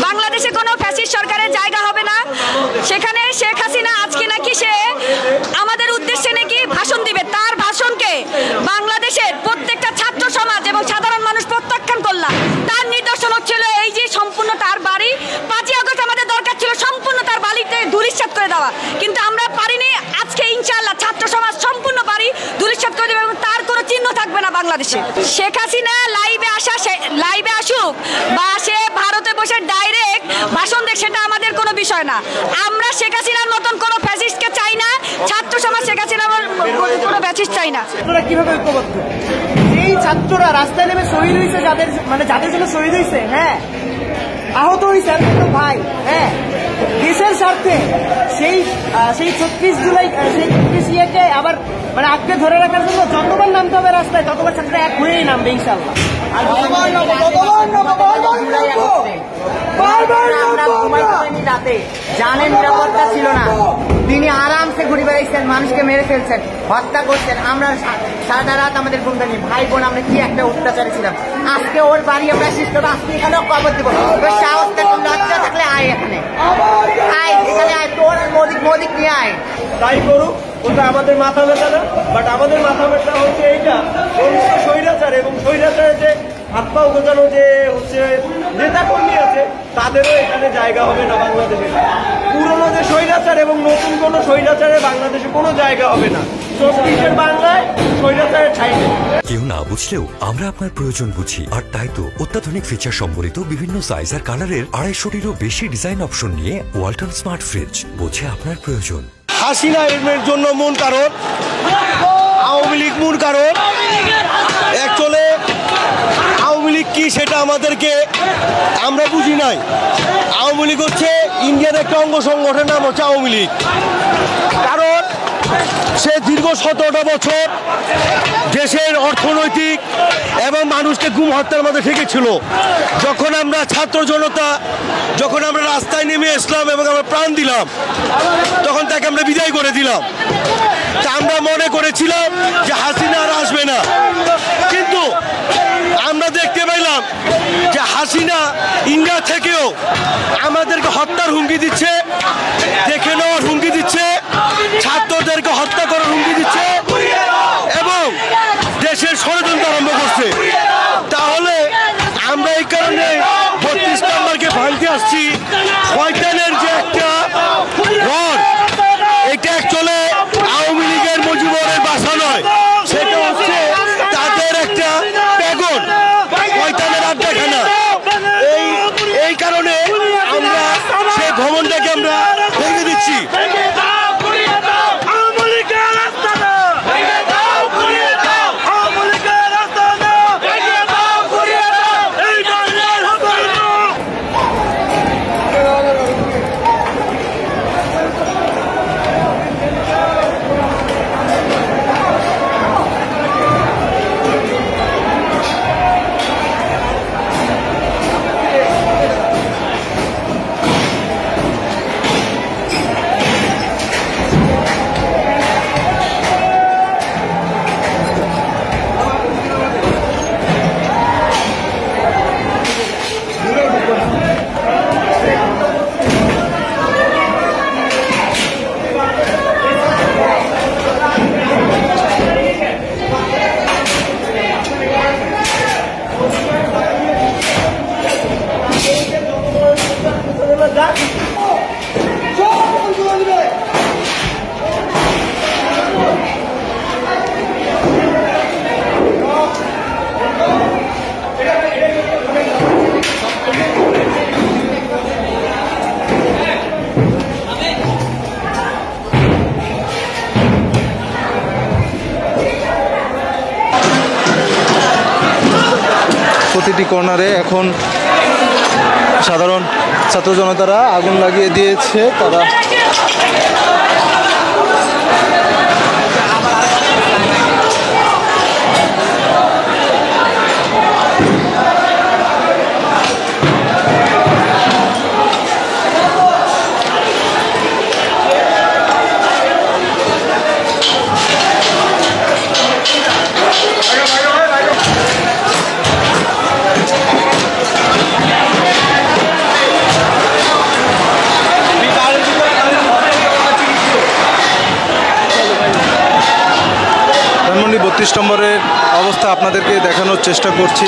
বাংলাদেশে কোনো ফ্যাসিস্ট সরকারের জায়গা হবে না। সেখানে শেখ হাসিনা আজকে নাকি সে আমাদের উদ্দেশ্যে নাকি ভাষণ দিবে, তার ভাষণকে বাংলাদেশের প্রত্যেকটা ছাত্র সমাজ এবং সাধারণ মানুষ প্রত্যাখ্যান করলাম। তার নিদর্শন হচ্ছিল এই যে সম্পূর্ণ তার বাড়ি 5ই আগস্ট আমাদের দরকার ছিল সম্পূর্ণ তার বাড়িতে ধূলিসাৎ করে দেওয়া, কিন্তু আমরা পারিনি। আজকে ইনশাআল্লাহ ছাত্র সমাজ সম্পূর্ণ বাড়ি ধূলিসাৎ করে দেবে এবং তার কোনো চিহ্ন থাকবে না বাংলাদেশে। শেখ হাসিনা লাইভে আসুক বা সে ভারতে বসে ডাইরেক্ট ভাষণ দেখ, সেটা আমাদের কোনো বিষয় না। আমরা শেখ হাসিনার মতন কোনো ফ্যাসিস্টকে চাই না, ছাত্র সমাজ শেখ হাসিনার কোনো ফ্যাসিস্ট চাই না। কিভাবে ঐক্যবদ্ধ? এই ছাত্ররা রাস্তায় নেমে শহীদ হয়েছে, যাদের জন্য শহীদ হয়েছে, হ্যাঁ, আহত হয়েছে ভাই, হ্যাঁ, দেশের স্বার্থে সেই 36 জুলাই সেই 36 ইয়েকে আবার আজকে ধরে রাখার জন্য যতবার নামতে হবে রাস্তায় ততবার ছাত্ররা এক হয়েই নামবে ইনশাল্লাহ। জানেন নিরাপত্তা ছিল না, তিনি আরামসে ঘুরে বেড়াইছেন, মানুষকে মেরে ফেলছেন, হত্যা করছেন। আমরা সারা রাত আমাদের গুন্ডানি ভাই বোন আমরা কি একটা অত্যাচারে ছিলাম। আজকে ওর বাড়ি আমরা শেষ করবো, আজকে এখানেও কবর দিব। সাহস থাকলে লজ্জা থাকলে আয়, এখানে আয়, এখানে আয়, তোর মোদিক নিয়ে আয়, তাই করুক। ওটা আমাদের মাথা ব্যথা না, বাট আমাদের মাথা ব্যথা হচ্ছে এইটা স্বৈরাচার এবং স্বৈরাচারের যে হাত পা গোজানো যে হচ্ছে নেতা কর্মী আছে তাদেরও এখানে জায়গা হবে না বাংলাদেশে। পুরনো যে স্বৈরাচার এবং নতুন কোনো স্বৈরাচারের বাংলাদেশে কোনো জায়গা হবে না। বাংলায় স্বৈরাচারের ঠাঁই নেই। কেউ না বুঝলেও আমরা আপনার প্রয়োজন বুঝি, আর তাই তো অত্যাধুনিক ফিচার সম্বলিত বিভিন্ন সাইজ আর কালারের 250-টিরও বেশি ডিজাইন অপশন নিয়ে ওয়ালটন স্মার্ট ফ্রিজ বোঝে আপনার প্রয়োজন। হাসিনা এর জন্য মূল কারণ, আওয়ামী লীগ মূল কারণ। অ্যাকচুয়ালি আওয়ামী লীগ কি সেটা আমাদেরকে আমরা বুঝি নাই। আওয়ামী লীগ হচ্ছে ইন্ডিয়ার একটা অঙ্গ সংগঠনের নাম হচ্ছে আওয়ামী লীগ। কারণ সে দীর্ঘ 17টা বছর দেশের অর্থনৈতিক এবং মানুষকে গুম হত্যার মধ্যে ঠেকেছিল। যখন আমরা ছাত্র জনতা যখন আমরা রাস্তায় নেমে আসলাম এবং আমরা প্রাণ দিলাম, তখন তাকে আমরা বিদায় করে দিলাম। তা আমরা মনে করেছিলাম যে হাসিনা আর আসবে না, কিন্তু আমরা দেখতে পেলাম যে হাসিনা ইন্ডিয়া থেকেও আমাদেরকে হত্যার হুমকি দিচ্ছে, দেখে নেওয়ার হুমকি দিচ্ছে, ছাত্রদেরকে হত্যা করার হুমকি দিচ্ছে এবং দেশের ষড়যন্ত্র আরম্ভ করছে। তাহলে আমরা এই কারণে 32 নম্বরকে ভাঙতে আসছি। শয়তানের যে একটা ঘর, এটা অ্যাকচুয়ালি আওয়ামী লীগের মুজিবুরের বাসা নয়, সেটা হচ্ছে তাদের একটা প্যাগন, শয়তানের আড্ডাখানা। এই কারণে আমরা সেই ভবনটাকে আমরা ভেঙে দিচ্ছি। প্রতিটি কর্নারে এখন সাধারণ ছাত্র জনতারা আগুন লাগিয়ে দিয়েছে। তারা 32 নম্বরের অবস্থা আপনাদেরকে দেখানোর চেষ্টা করছি।